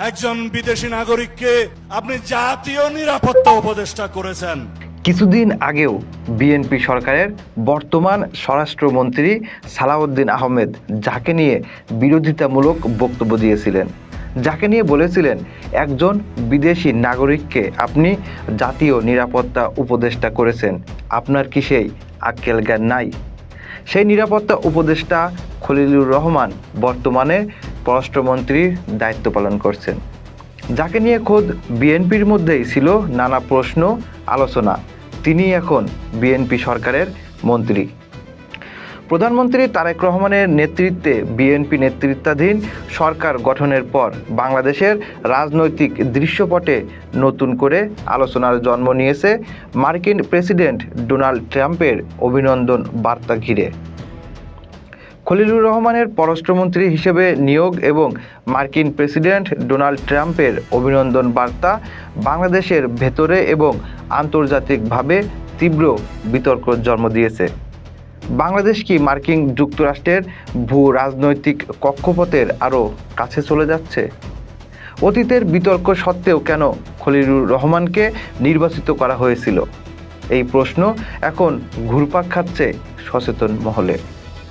একজন বিদেশি নাগরিককে আপনি জাতীয় নিরাপত্তা উপদেষ্টা করেছেন। কিছুদিন আগেও বিএনপি সরকারের বর্তমান স্বরাষ্ট্রমন্ত্রী সালাউদ্দিন আহমেদ যাকে নিয়ে বিরোধিতামূলক বক্তব্য দিয়েছিলেন, যাকে নিয়ে বলেছিলেন একজন বিদেশি নাগরিককে আপনি জাতীয় নিরাপত্তা উপদেষ্টা করেছেন, আপনার কি সেই আক্কেল জ্ঞান নাই? সেই নিরাপত্তা উপদেষ্টা খলিলুর রহমান বর্তমানে পররাষ্ট্রমন্ত্রীর দায়িত্ব পালন করছেন, যাকে নিয়ে খোদ বিএনপির মধ্যেই ছিল নানা প্রশ্ন আলোচনা। তিনি এখন বিএনপি সরকারের মন্ত্রী। প্রধানমন্ত্রী তারেক রহমানের নেতৃত্বে বিএনপি নেতৃত্বাধীন সরকার গঠনের পর বাংলাদেশের রাজনৈতিক দৃশ্যপটে নতুন করে আলোচনার জন্ম নিয়েছে মার্কিন প্রেসিডেন্ট ডোনাল্ড ট্রাম্পের অভিনন্দন বার্তা ঘিরে। খলিলুর রহমানের পররাষ্ট্রমন্ত্রী হিসেবে নিয়োগ এবং মার্কিন প্রেসিডেন্ট ডোনাল্ড ট্রাম্পের অভিনন্দন বার্তা বাংলাদেশের ভেতরে এবং আন্তর্জাতিকভাবে তীব্র বিতর্ক জন্ম দিয়েছে। বাংলাদেশ কি মার্কিন যুক্তরাষ্ট্রের ভূ রাজনৈতিক কক্ষপথের আরও কাছে চলে যাচ্ছে? অতীতের বিতর্ক সত্ত্বেও কেন খলিলুর রহমানকে নির্বাচিত করা হয়েছিল? এই প্রশ্ন এখন ঘুরপাক খাচ্ছে সচেতন মহলে।